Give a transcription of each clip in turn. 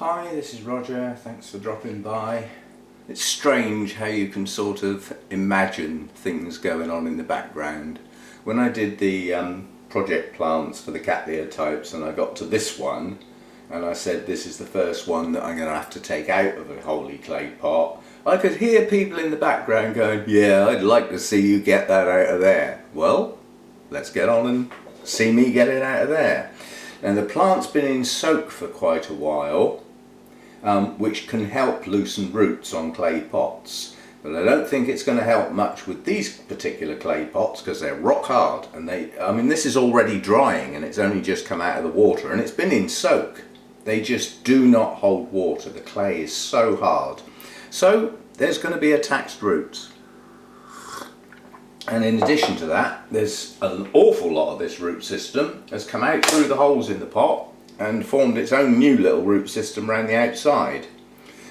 Hi, this is Roger, thanks for dropping by. It's strange how you can sort of imagine things going on in the background. When I did the project plants for the Cattleya types and I got to this one and I said this is the first one that I'm going to have to take out of a holy clay pot, I could hear people in the background going, yeah, I'd like to see you get that out of there. Well, let's get on and see me get it out of there. Now the plant's been in soak for quite a while, which can help loosen roots on clay pots, but I don't think it's going to help much with these particular clay pots because they're rock hard, and this is already drying and it's only just come out of the water and it's been in soak. They just do not hold water. The clay is so hard, so there's going to be attached roots. And in addition to that, there's an awful lot of this root system has come out through the holes in the pot and formed its own new little root system around the outside.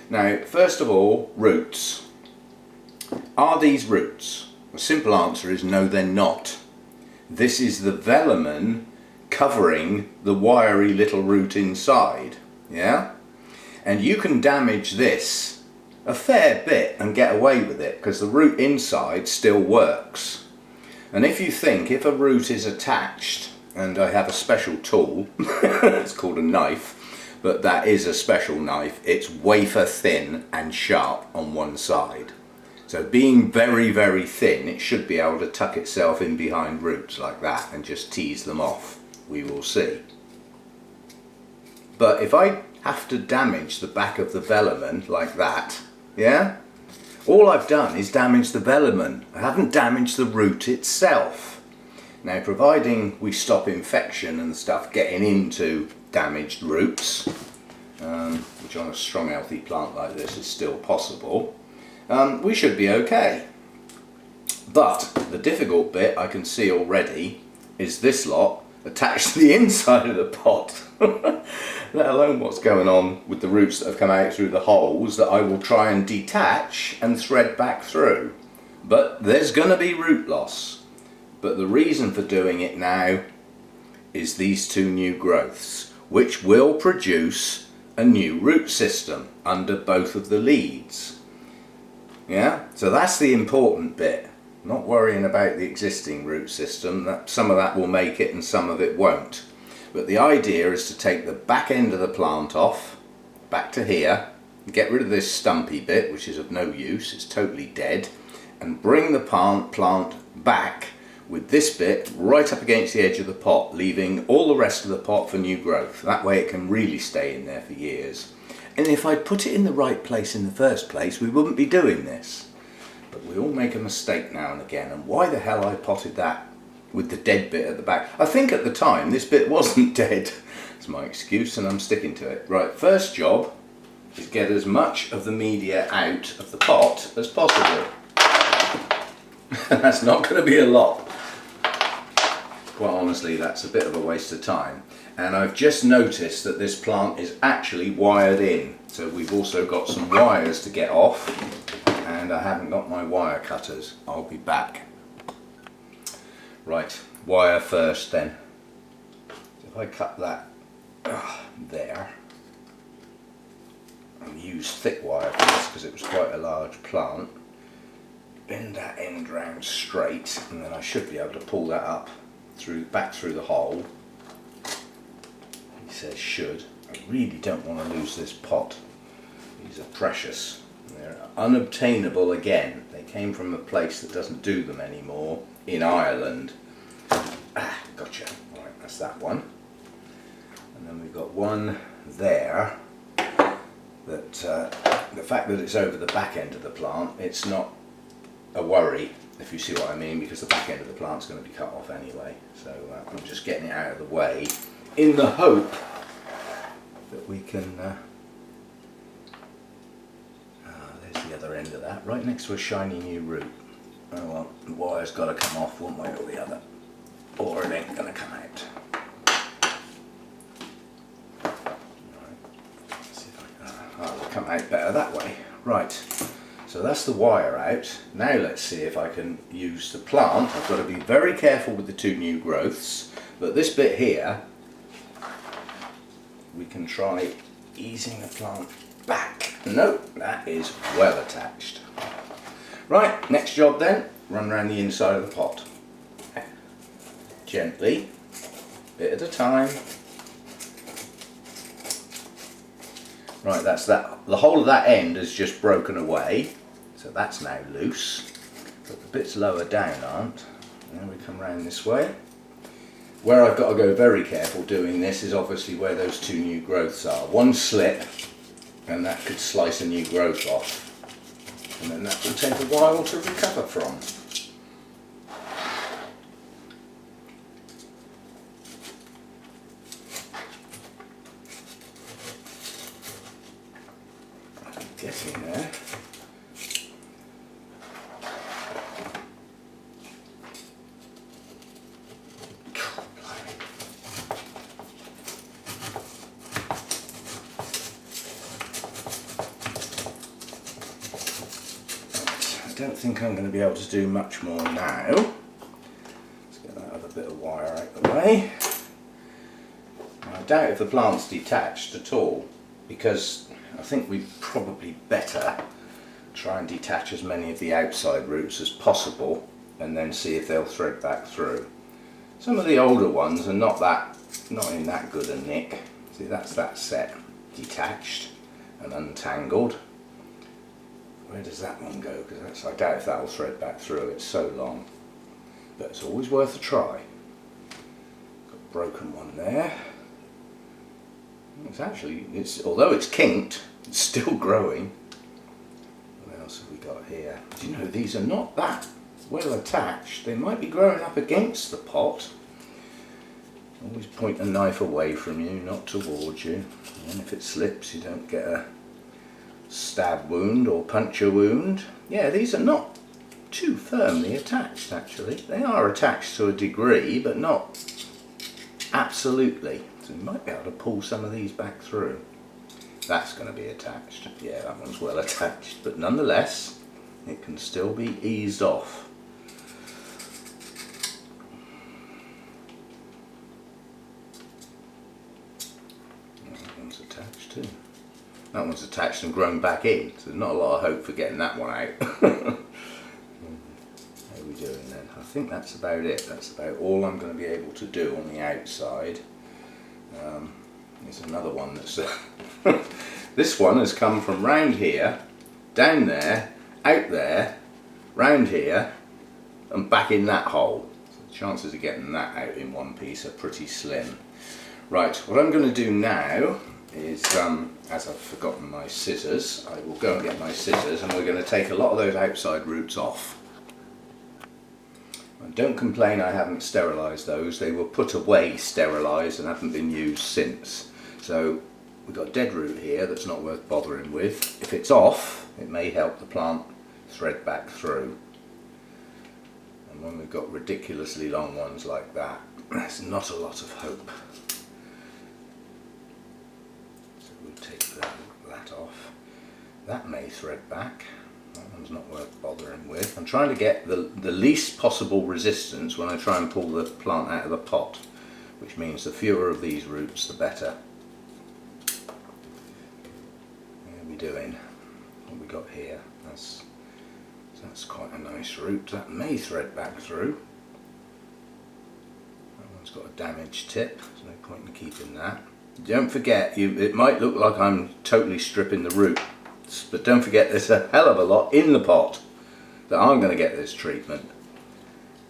Now, first of all, roots. Are these roots? The simple answer is no, they're not. This is the velamen covering the wiry little root inside, yeah? And you can damage this a fair bit and get away with it because the root inside still works. And if you think, if a root is attached, and I have a special tool, it's called a knife, but that is a special knife, it's wafer thin and sharp on one side. So being very, very thin, it should be able to tuck itself in behind roots like that and just tease them off. We will see. But if I have to damage the back of the velamen like that, yeah, all I've done is damage the velamen. I haven't damaged the root itself. Now, providing we stop infection and stuff getting into damaged roots, which on a strong healthy plant like this is still possible, we should be okay. But the difficult bit I can see already is this lot attached to the inside of the pot. Let alone what's going on with the roots that have come out through the holes that I will try and detach and thread back through. But there's going to be root loss. But the reason for doing it now is these two new growths, which will produce a new root system under both of the leads. Yeah, so that's the important bit. Not worrying about the existing root system. Some of that will make it and some of it won't. But the idea is to take the back end of the plant off, back to here, get rid of this stumpy bit, which is of no use, it's totally dead, and bring the plant back with this bit right up against the edge of the pot, leaving all the rest of the pot for new growth. That way it can really stay in there for years. And if I'd put it in the right place in the first place, we wouldn't be doing this. But we all make a mistake now and again, and why the hell I potted that with the dead bit at the back? I think at the time this bit wasn't dead. It's my excuse and I'm sticking to it. Right, first job is get as much of the media out of the pot as possible. That's not going to be a lot. Quite honestly, that's a bit of a waste of time. And I've just noticed that this plant is actually wired in. So we've also got some wires to get off, and I haven't got my wire cutters. I'll be back. Right, wire first then. So if I cut that there, and use thick wire for this because it was quite a large plant, bend that end round straight, and then I should be able to pull that up back through the hole. He says should. I really don't want to lose this pot. These are precious. They're unobtainable again. They came from a place that doesn't do them anymore in Ireland. Gotcha. Right, that's that one. And then we've got one there that the fact that it's over the back end of the plant, it's not a worry, if you see what I mean, because the back end of the plant's going to be cut off anyway. So I'm just getting it out of the way in the hope that we can there's the other end of that, right next to a shiny new root. Oh well, the wire's got to come off one way or the other, or it ain't going to come out. Right. See if it'll come out better that way. Right, so that's the wire out. Now let's see if I can use the plant. I've got to be very careful with the two new growths, but this bit here we can try easing the plant back. Nope, that is well attached. Right, next job then, run around the inside of the pot. Gently, bit at a time. Right, that's that. The whole of that end has just broken away, so that's now loose. But the bits lower down aren't. Now we come round this way. Where I've got to go very careful doing this is obviously where those two new growths are. One slip, and that could slice a new growth off. And then that will take a while to recover from. Getting there. I don't think I'm going to be able to do much more now. Let's get that other bit of wire out of the way. I doubt if the plant's detached at all, because I think we'd probably better try and detach as many of the outside roots as possible and then see if they'll thread back through. Some of the older ones are not in that good a nick. See, that's that set detached and untangled. Where does that one go? Because I doubt if that will thread back through. It's so long, but it's always worth a try. Got a broken one there. Although it's kinked, it's still growing. What else have we got here? Do you know these are not that well attached? They might be growing up against the pot. Always point a knife away from you, not towards you. And if it slips, you don't get a stab wound or puncture wound. Yeah, these are not too firmly attached actually. They are attached to a degree, but not absolutely. So you might be able to pull some of these back through. That's going to be attached. Yeah, that one's well attached, but nonetheless, it can still be eased off. That one's attached too. That one's attached and grown back in, so there's not a lot of hope for getting that one out. How are we doing then? I think that's about it. That's about all I'm going to be able to do on the outside. There's another one that's... this one has come from round here, down there, out there, round here, and back in that hole. So the chances of getting that out in one piece are pretty slim. Right, what I'm going to do now is, as I've forgotten my scissors, I will go and get my scissors and we're going to take a lot of those outside roots off. And don't complain I haven't sterilised those, they were put away sterilised and haven't been used since. So we've got a dead root here that's not worth bothering with. If it's off, it may help the plant thread back through. And when we've got ridiculously long ones like that, there's not a lot of hope. Take that off. That may thread back. That one's not worth bothering with. I'm trying to get the least possible resistance when I try and pull the plant out of the pot, which means the fewer of these roots the better. How are we doing? What have we got here? That's quite a nice root. That may thread back through. That one's got a damaged tip. There's no point in keeping that. Don't forget, it might look like I'm totally stripping the roots, but don't forget there's a hell of a lot in the pot that I'm going to get this treatment.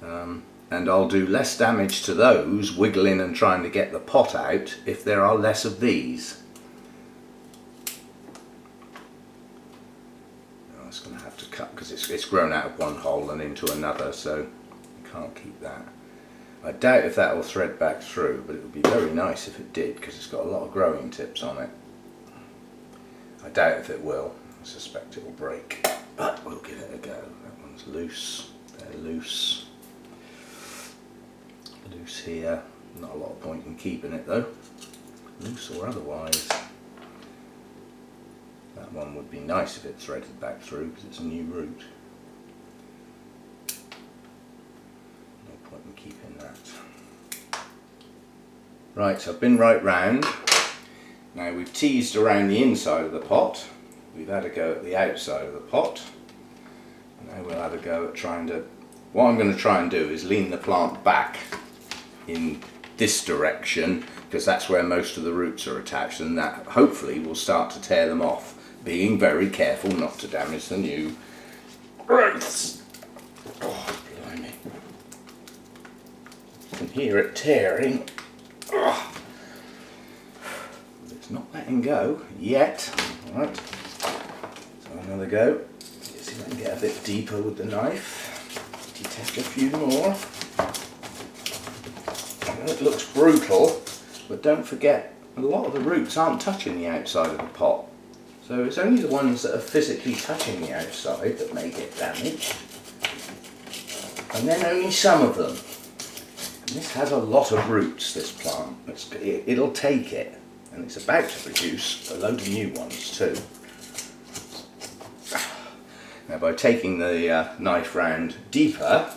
And I'll do less damage to those wiggling and trying to get the pot out if there are less of these. Oh, it's going to have to cut because it's grown out of one hole and into another, so I can't keep that. I doubt if that will thread back through, but it would be very nice if it did because it's got a lot of growing tips on it. I doubt if it will. I suspect it will break, but we'll give it a go. That one's loose. They're loose. Loose here. Not a lot of point in keeping it though. Loose or otherwise. That one would be nice if it threaded back through because it's a new root. And keeping that. Right, so I've been right round. Now we've teased around the inside of the pot, we've had a go at the outside of the pot. Now we'll have a go at trying to, what I'm going to try and do is lean the plant back in this direction, because that's where most of the roots are attached, and that hopefully will start to tear them off, being very careful not to damage the new growths. Oh, blimey. You can hear it tearing. Oh. It's not letting go yet. Alright, so another go. Let's see if I can get a bit deeper with the knife. Detect a few more. It looks brutal, but don't forget, a lot of the roots aren't touching the outside of the pot. So it's only the ones that are physically touching the outside that may get damaged. And then only some of them. And this has a lot of roots, this plant. It'll take it. And it's about to produce a load of new ones too. Now by taking the knife round deeper,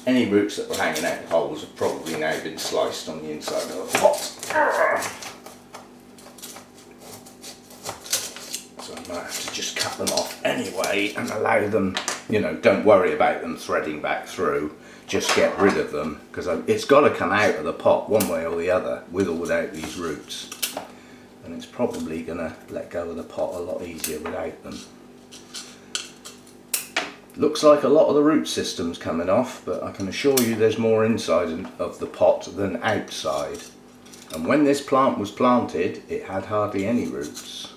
any roots that were hanging out of holes have probably now been sliced on the inside of the pot. So I'm going to have to just cut them off anyway and allow them, you know, don't worry about them threading back through, just get rid of them, because it's got to come out of the pot one way or the other, with or without these roots. And it's probably going to let go of the pot a lot easier without them. Looks like a lot of the root system's coming off, but I can assure you there's more inside of the pot than outside. And when this plant was planted, it had hardly any roots.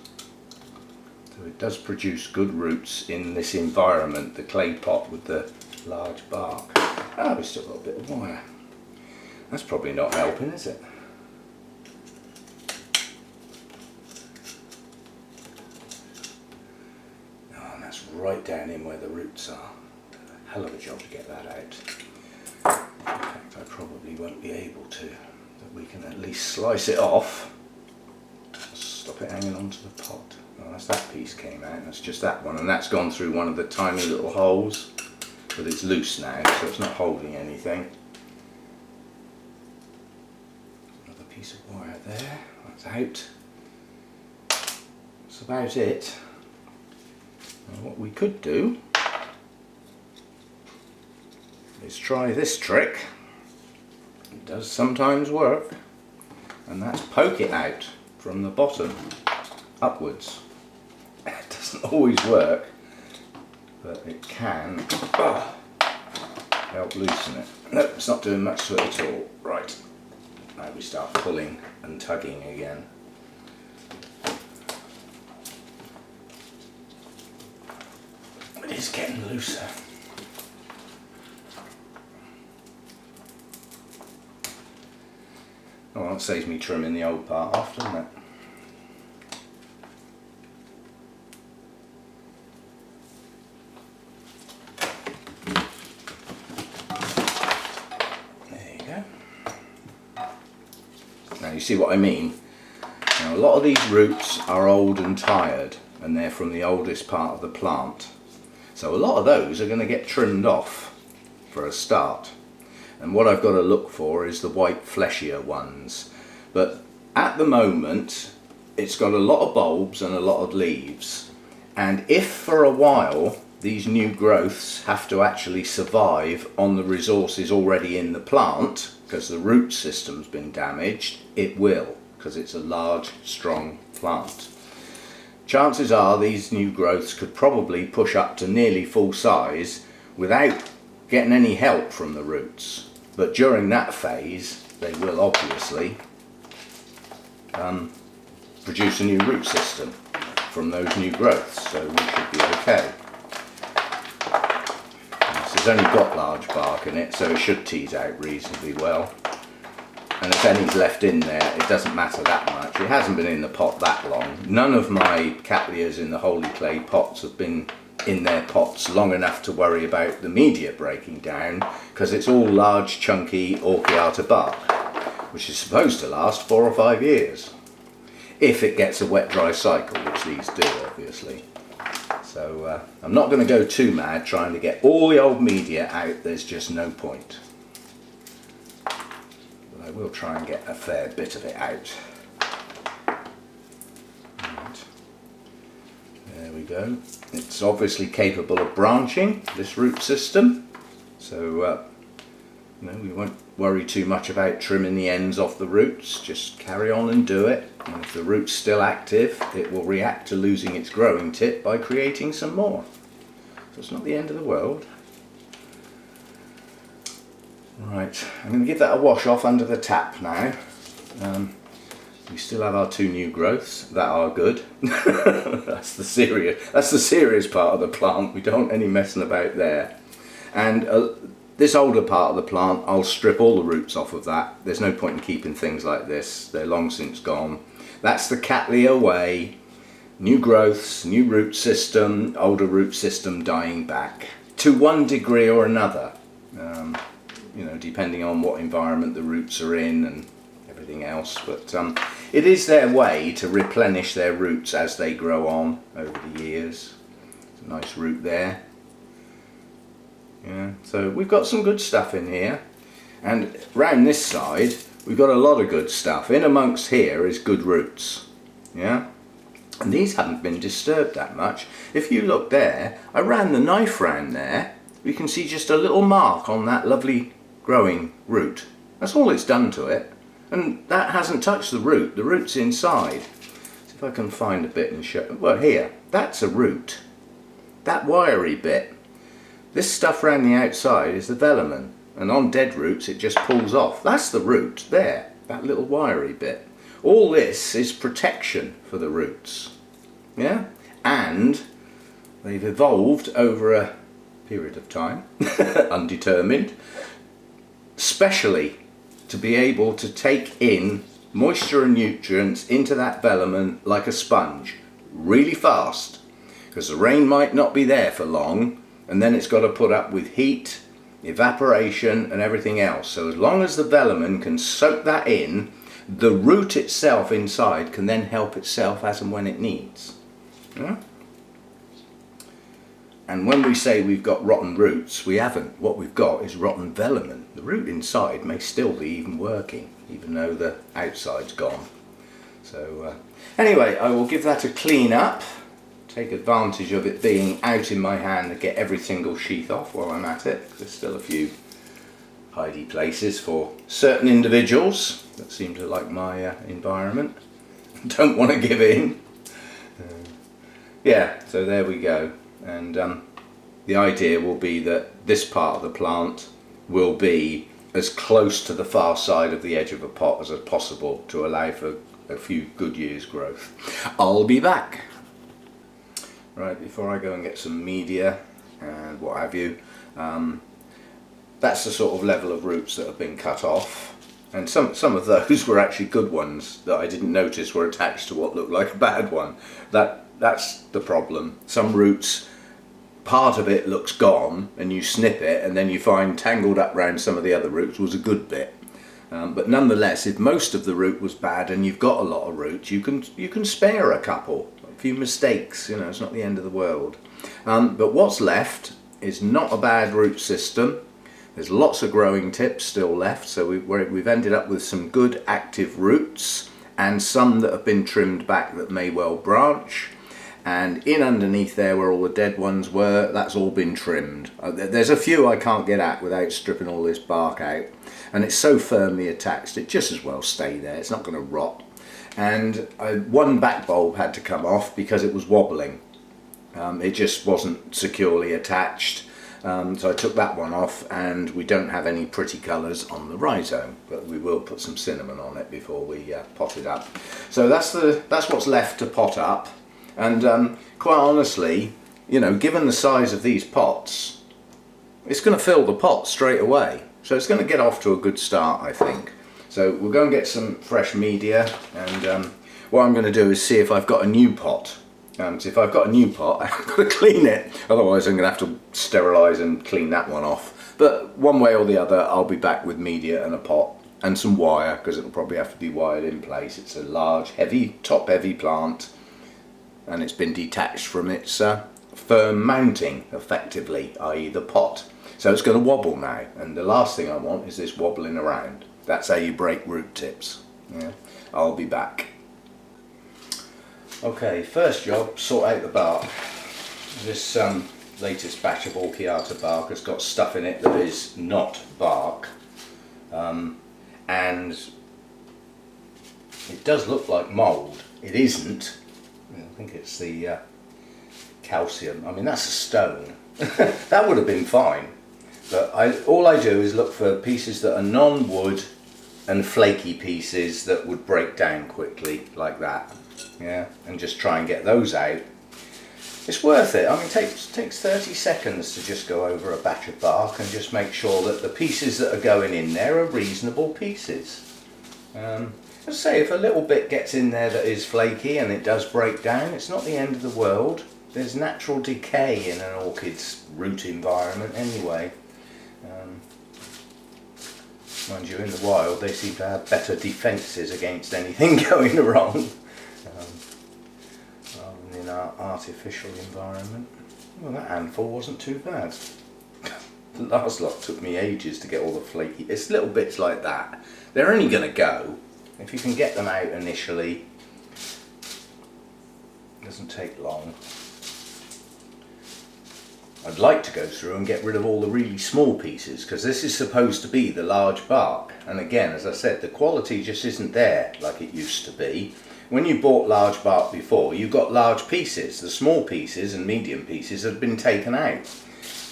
So it does produce good roots in this environment, the clay pot with the large bark. Ah, we've still got a bit of wire. That's probably not helping, is it? Right down in where the roots are. A hell of a job to get that out. In fact, I probably won't be able to, but we can at least slice it off. Stop it hanging onto the pot. Oh, that's that piece came out, that's just that one, and that's gone through one of the tiny little holes, but it's loose now, so it's not holding anything. Another piece of wire there, that's out. That's about it. Now what we could do is try this trick. It does sometimes work, and that's poke it out from the bottom upwards. It doesn't always work, but it can help loosen it. Nope, it's not doing much to it at all. Right, now we start pulling and tugging again. It is getting looser. Oh, that saves me trimming the old part off, doesn't it? There you go. Now you see what I mean? Now a lot of these roots are old and tired, and they're from the oldest part of the plant. So a lot of those are going to get trimmed off for a start. And what I've got to look for is the white fleshier ones. But at the moment it's got a lot of bulbs and a lot of leaves. And if for a while these new growths have to actually survive on the resources already in the plant, because the root system's been damaged, it will, because it's a large, strong plant. Chances are these new growths could probably push up to nearly full size without getting any help from the roots. But during that phase they will obviously produce a new root system from those new growths, so we should be okay. This has only got large bark in it, so it should tease out reasonably well. And if any's left in there, it doesn't matter that much. It hasn't been in the pot that long. None of my Cattleyas in the holy clay pots have been in their pots long enough to worry about the media breaking down, because it's all large, chunky Orchiata bark, which is supposed to last 4 or 5 years. If it gets a wet-dry cycle, which these do, obviously. So I'm not going to go too mad trying to get all the old media out. There's just no point. I will try and get a fair bit of it out. go. It's obviously capable of branching, this root system, so you know, we won't worry too much about trimming the ends off the roots. Just carry on and do it, and if the root's still active, it will react to losing its growing tip by creating some more. So it's not the end of the world. Right, I'm going to give that a wash off under the tap now. We still have our 2 new growths that are good. That's the serious part of the plant. We don't want any messing about there. And this older part of the plant, I'll strip all the roots off of that. There's no point in keeping things like this. They're long since gone. That's the Cattleya way. New growths, new root system, older root system dying back to one degree or another. You know, depending on what environment the roots are in and everything else, but it is their way to replenish their roots as they grow on over the years. It's a nice root there. Yeah, so we've got some good stuff in here, and round this side we've got a lot of good stuff. In amongst here is good roots, yeah, and these haven't been disturbed that much. If you look there, I ran the knife round there, we can see just a little mark on that lovely growing root. That's all it's done to it, and that hasn't touched the root. The root's inside. See if I can find a bit and show. Well, here, that's a root. That wiry bit. This stuff around the outside is the velamen, and on dead roots it just pulls off. That's the root there, that little wiry bit. All this is protection for the roots, yeah, and they've evolved over a period of time, undetermined, specially to be able to take in moisture and nutrients into that velamen like a sponge, really fast, because the rain might not be there for long, and then it's got to put up with heat, evaporation and everything else. So as long as the velamen can soak that in, the root itself inside can then help itself as and when it needs. Yeah? And when we say we've got rotten roots, we haven't. What we've got is rotten velamen. The root inside may still be even working, even though the outside's gone. So anyway, I will give that a clean up, take advantage of it being out in my hand to get every single sheath off while I'm at it. There's still a few hidey places for certain individuals that seem to like my environment, don't want to give in. Yeah, so there we go. And the idea will be that this part of the plant will be as close to the far side of the edge of a pot as possible to allow for a few good years' growth. I'll be back. Right, before I go and get some media and what have you, that's the sort of level of roots that have been cut off, and some of those were actually good ones that I didn't notice were attached to what looked like a bad one. That's the problem. Some roots, part of it looks gone and you snip it and then you find tangled up around some of the other roots was a good bit. But nonetheless, if most of the root was bad and you've got a lot of roots, you can spare a couple. A few mistakes, you know, it's not the end of the world. But what's left is not a bad root system. There's lots of growing tips still left, so we've ended up with some good active roots and some that have been trimmed back that may well branch. And in underneath there where all the dead ones were, that's all been trimmed. There's a few I can't get at without stripping all this bark out, and it's so firmly attached it just as well stay there, it's not going to rot. And one back bulb had to come off because it was wobbling. It just wasn't securely attached, so I took that one off, and we don't have any pretty colours on the rhizome, but we will put some cinnamon on it before we pot it up. So that's what's left to pot up. And quite honestly, you know, given the size of these pots, it's going to fill the pot straight away. So it's going to get off to a good start, I think. So we'll go and get some fresh media, and what I'm going to do is see if I've got a new pot. So if I've got a new pot, I've got to clean it. Otherwise I'm going to have to sterilise and clean that one off. But one way or the other, I'll be back with media and a pot and some wire, because it'll probably have to be wired in place. It's a large, heavy, top-heavy plant, and it's been detached from its firm mounting effectively, i.e. the pot. So it's going to wobble now, and the last thing I want is this wobbling around. That's how you break root tips. Yeah. I'll be back. Okay, first job, sort out the bark. This latest batch of Orchiata bark has got stuff in it that is not bark, and it does look like mould. It isn't. I think it's the calcium. I mean, that's a stone. That would have been fine. But all I do is look for pieces that are non-wood and flaky pieces that would break down quickly, like that. Yeah, and just try and get those out. It's worth it. I mean, it takes 30 seconds to just go over a batch of bark and just make sure that the pieces that are going in there are reasonable pieces. Let's say if a little bit gets in there that is flaky and it does break down, it's not the end of the world. There's natural decay in an orchid's root environment anyway. Mind you, in the wild they seem to have better defences against anything going wrong, rather than in our artificial environment. Well, that handful wasn't too bad. The last lot took me ages to get all the flaky. It's little bits like that. They're only going to go. If you can get them out initially, it doesn't take long. I'd like to go through and get rid of all the really small pieces, because this is supposed to be the large bark, and again, as I said, the quality just isn't there like it used to be. When you bought large bark before, you got large pieces. The small pieces and medium pieces have been taken out,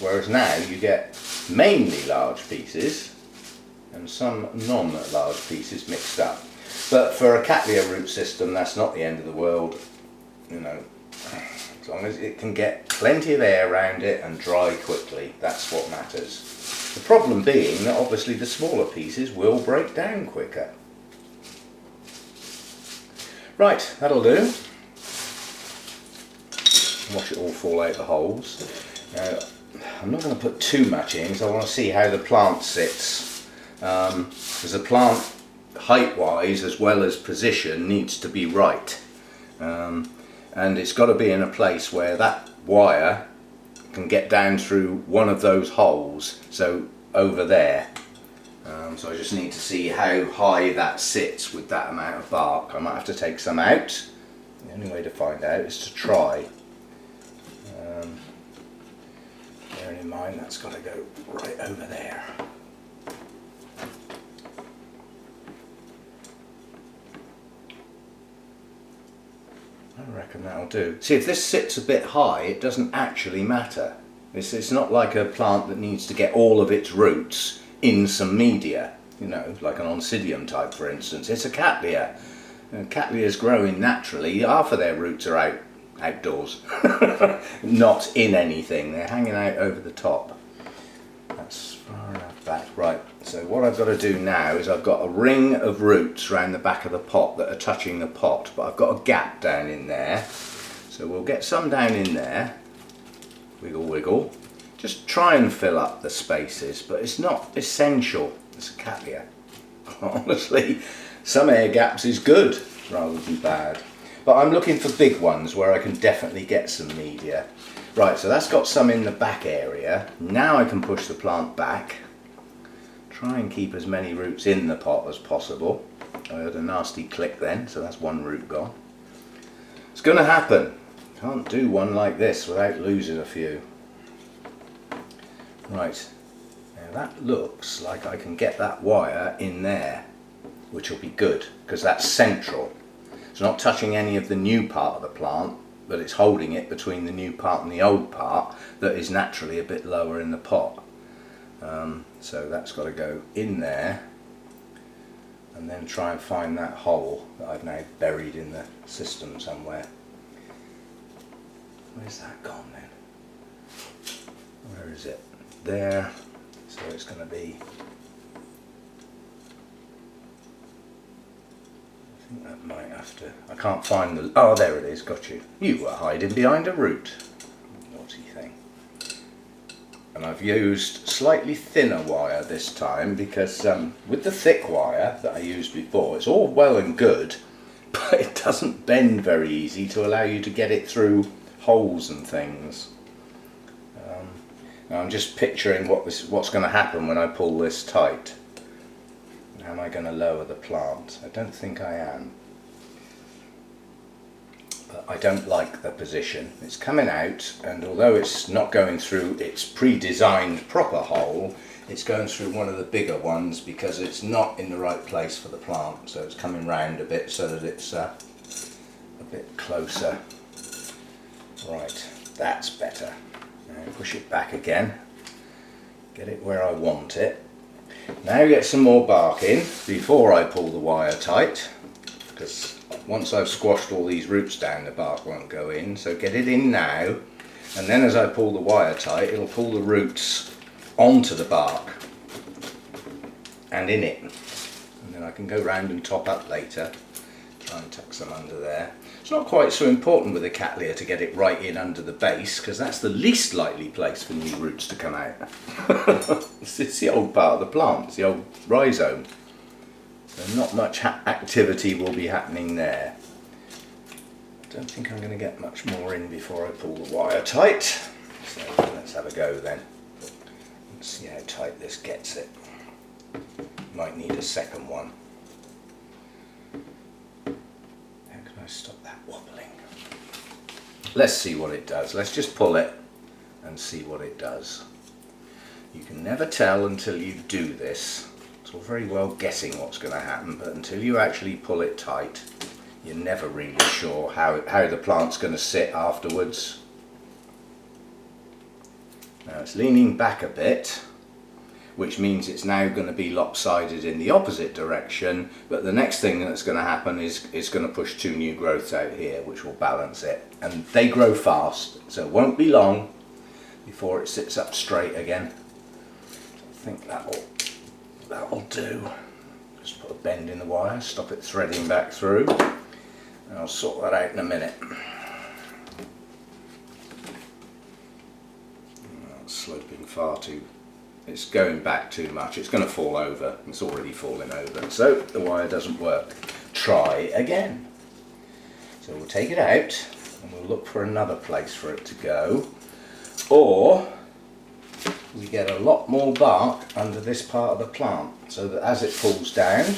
whereas now you get mainly large pieces and some non-large pieces mixed up. But for a Cattleya root system, that's not the end of the world, you know. As long as it can get plenty of air around it and dry quickly, that's what matters. The problem being that obviously the smaller pieces will break down quicker. Right, that'll do. Watch it all fall out the holes. Now, I'm not going to put too much in because I want to see how the plant sits. Because the plant, height-wise as well as position, needs to be right. And it's got to be in a place where that wire can get down through one of those holes, so over there. So I just need to see how high that sits with that amount of bark. I might have to take some out. The only way to find out is to try. Bearing in mind that's got to go right over there. I reckon that'll do. See, if this sits a bit high, it doesn't actually matter. It's not like a plant that needs to get all of its roots in some media, you know, like an Oncidium type, for instance. It's a Cattleya. Cattleya's growing naturally. Half of their roots are outdoors, not in anything. They're hanging out over the top. That's far enough back. Right, so what I've got to do now is I've got a ring of roots around the back of the pot that are touching the pot, but I've got a gap down in there. So we'll get some down in there. Wiggle, wiggle. Just try and fill up the spaces, but it's not essential. It's a Cattleya. Honestly, some air gaps is good rather than bad. But I'm looking for big ones where I can definitely get some media. Right, so that's got some in the back area. Now I can push the plant back. Try and keep as many roots in the pot as possible. I heard a nasty click then, so that's one root gone. It's going to happen. Can't do one like this without losing a few. Right, now that looks like I can get that wire in there, which will be good, because that's central. It's not touching any of the new part of the plant, but it's holding it between the new part and the old part that is naturally a bit lower in the pot. So that's got to go in there, and then try and find that hole that I've now buried in the system somewhere. Where's that gone then? Where is it? There. So it's going to be, I think that might have to, I can't find the, oh there it is, got you. You were hiding behind a root. Naughty thing. And I've used slightly thinner wire this time because with the thick wire that I used before, it's all well and good, but it doesn't bend very easy to allow you to get it through holes and things. Now I'm just picturing what's going to happen when I pull this tight. Am I going to lower the plant? I don't think I am. But but I don't like the position. It's coming out, and although it's not going through its pre-designed proper hole, it's going through one of the bigger ones because it's not in the right place for the plant. So it's coming round a bit so that it's a bit closer. Right, that's better. Now push it back again, get it where I want it. Now get some more bark in before I pull the wire tight, because once I've squashed all these roots down, the bark won't go in. So get it in now, and then as I pull the wire tight, it'll pull the roots onto the bark and in it, and then I can go round and top up later. Try and tuck some under there. It's not quite so important with a Cattleya to get it right in under the base, because that's the least likely place for new roots to come out. It's the old part of the plant, it's the old rhizome. So not much activity will be happening there. I don't think I'm going to get much more in before I pull the wire tight. So let's have a go then. Let's see how tight this gets it. Might need a second one. How can I stop that wobbling? Let's see what it does. Let's just pull it and see what it does. You can never tell until you do this. It's all very well guessing what's going to happen, but until you actually pull it tight, you're never really sure how the plant's going to sit afterwards. Now it's leaning back a bit, which means it's now going to be lopsided in the opposite direction, but the next thing that's going to happen is it's going to push two new growths out here, which will balance it. And they grow fast, so it won't be long before it sits up straight again. So I think that'll do. Just put a bend in the wire, stop it threading back through, and I'll sort that out in a minute. It's sloping far too. It's going back too much. It's going to fall over. It's already falling over. So the wire doesn't work. Try again. So we'll take it out and we'll look for another place for it to go. Or we get a lot more bark under this part of the plant, so that as it falls down,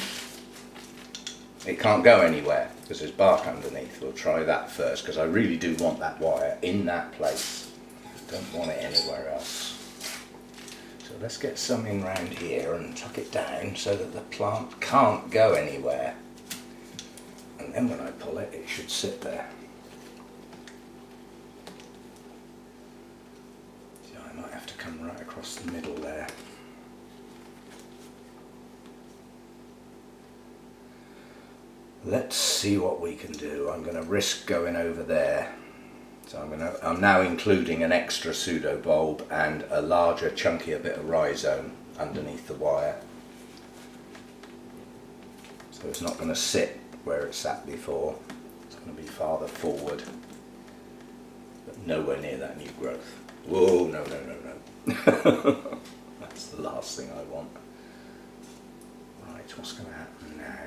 it can't go anywhere because there's bark underneath. We'll try that first, because I really do want that wire in that place. Don't want it anywhere else. So let's get some in round here and tuck it down so that the plant can't go anywhere. And then when I pull it, it should sit there. So I might have to come right across the middle there. Let's see what we can do. I'm going to risk going over there. So I'm now including an extra pseudo bulb and a larger, chunkier bit of rhizome underneath the wire. So it's not going to sit where it sat before. It's going to be farther forward, but nowhere near that new growth. Whoa, no, no, no, no. That's the last thing I want. Right, what's going to happen now?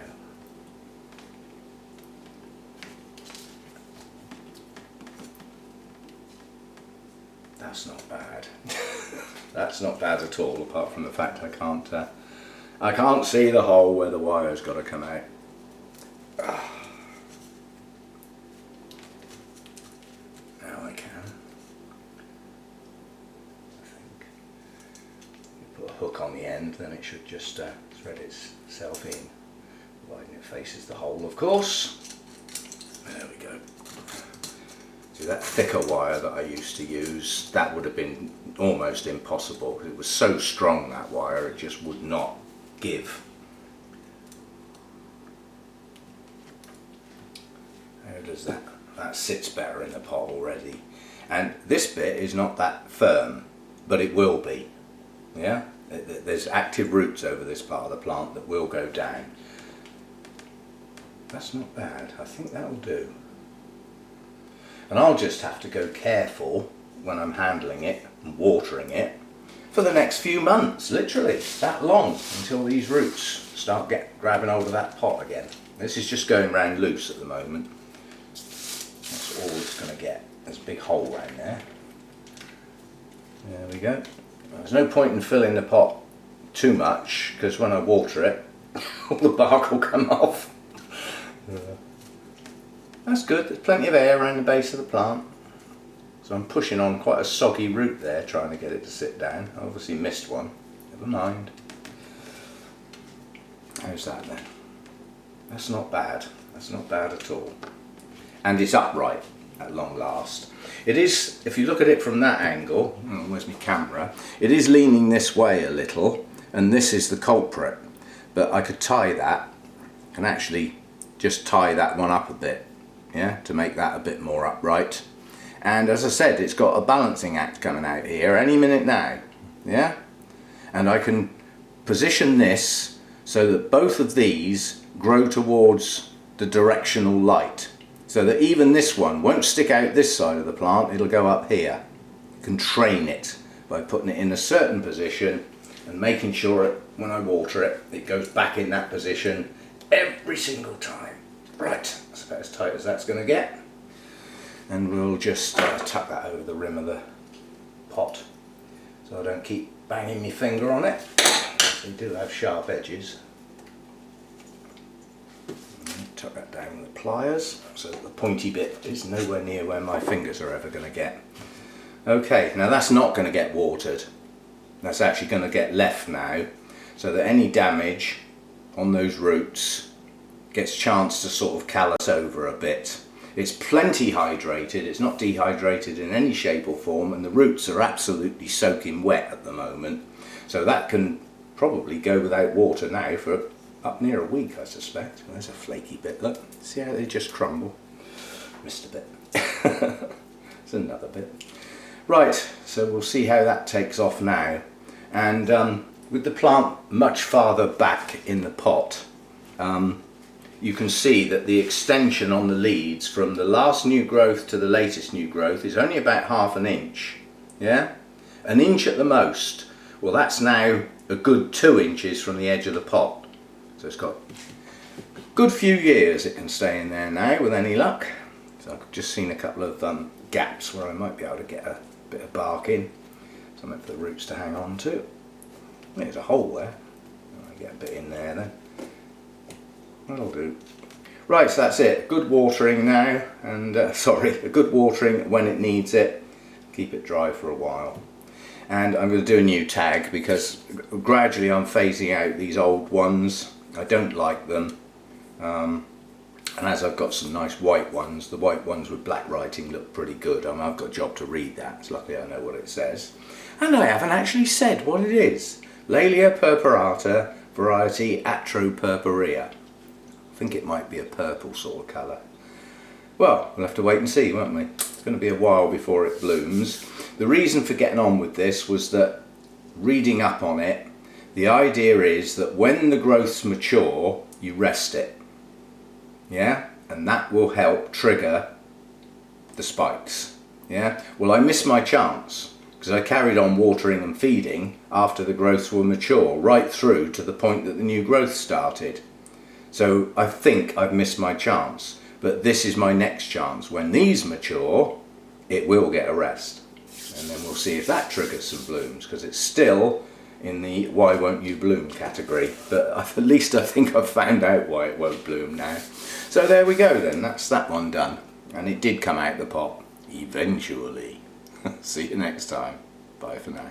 That's not bad. That's not bad at all, apart from the fact I can't see the hole where the wire's got to come out. Now I can. I think you put a hook on the end, then it should just thread itself in, providing it faces the hole, of course. There we go. See, that thicker wire that I used to use, that would have been almost impossible. It was so strong, that wire, it just would not give. How does that? That sits better in the pot already. And this bit is not that firm, but it will be. Yeah? There's active roots over this part of the plant that will go down. That's not bad. I think that'll do. And I'll just have to go careful when I'm handling it and watering it for the next few months, literally that long, until these roots start grabbing hold of that pot again. This is just going round loose at the moment. That's all it's going to get. There's a big hole round there. There we go. There's no point in filling the pot too much, because when I water it, all the bark will come off. That's good, there's plenty of air around the base of the plant. So I'm pushing on quite a soggy root there, trying to get it to sit down. I obviously missed one, never mind. How's that then? That's not bad, that's not bad at all. And it's upright at long last. It is, if you look at it from that angle, where's my camera? It is leaning this way a little, and this is the culprit. But I could tie that, and actually just tie that one up a bit, yeah, to make that a bit more upright. And as I said, it's got a balancing act coming out here any minute now, yeah? And I can position this so that both of these grow towards the directional light, so that even this one won't stick out this side of the plant, it'll go up here. You can train it by putting it in a certain position and making sure when I water it, it goes back in that position every single time. Right, that's about as tight as that's going to get. And we'll just tuck that over the rim of the pot so I don't keep banging my finger on it. They do have sharp edges. Tuck that down with the pliers so that the pointy bit is nowhere near where my fingers are ever going to get. Okay, now that's not going to get watered. That's actually going to get left now, so that any damage on those roots gets a chance to sort of callus over a bit. It's plenty hydrated, it's not dehydrated in any shape or form, and the roots are absolutely soaking wet at the moment. So that can probably go without water now for up near a week, I suspect. There's a flaky bit, look. See how they just crumble? Missed a bit. There's another bit. Right, so we'll see how that takes off now. And with the plant much farther back in the pot, you can see that the extension on the leads from the last new growth to the latest new growth is only about ½ an inch. Yeah? An inch at the most. Well, that's now a good 2 inches from the edge of the pot. So it's got a good few years it can stay in there now with any luck. So I've just seen a couple of gaps where I might be able to get a bit of bark in. Something for the roots to hang on to. There's a hole there. I'll get a bit in there then. That'll do. Right, so that's it. Good watering now, and a good watering when it needs it. Keep it dry for a while. And I'm going to do a new tag because gradually I'm phasing out these old ones. I don't like them. And as I've got some nice white ones, the white ones with black writing look pretty good. I mean, I've got a job to read that. It's lucky I know what it says. And I haven't actually said what it is. Laelia purpurata, variety Atropurpurea. I think it might be a purple sort of colour. Well, we'll have to wait and see, won't we? It's going to be a while before it blooms. The reason for getting on with this was that, reading up on it, the idea is that when the growths mature, you rest it. Yeah? And that will help trigger the spikes. Yeah? Well, I missed my chance because I carried on watering and feeding after the growths were mature, right through to the point that the new growth started. So I think I've missed my chance, but this is my next chance. When these mature, it will get a rest. And then we'll see if that triggers some blooms, because it's still in the why won't you bloom category. But at least I think I've found out why it won't bloom now. So there we go then, that's that one done. And it did come out the pot, eventually. See you next time. Bye for now.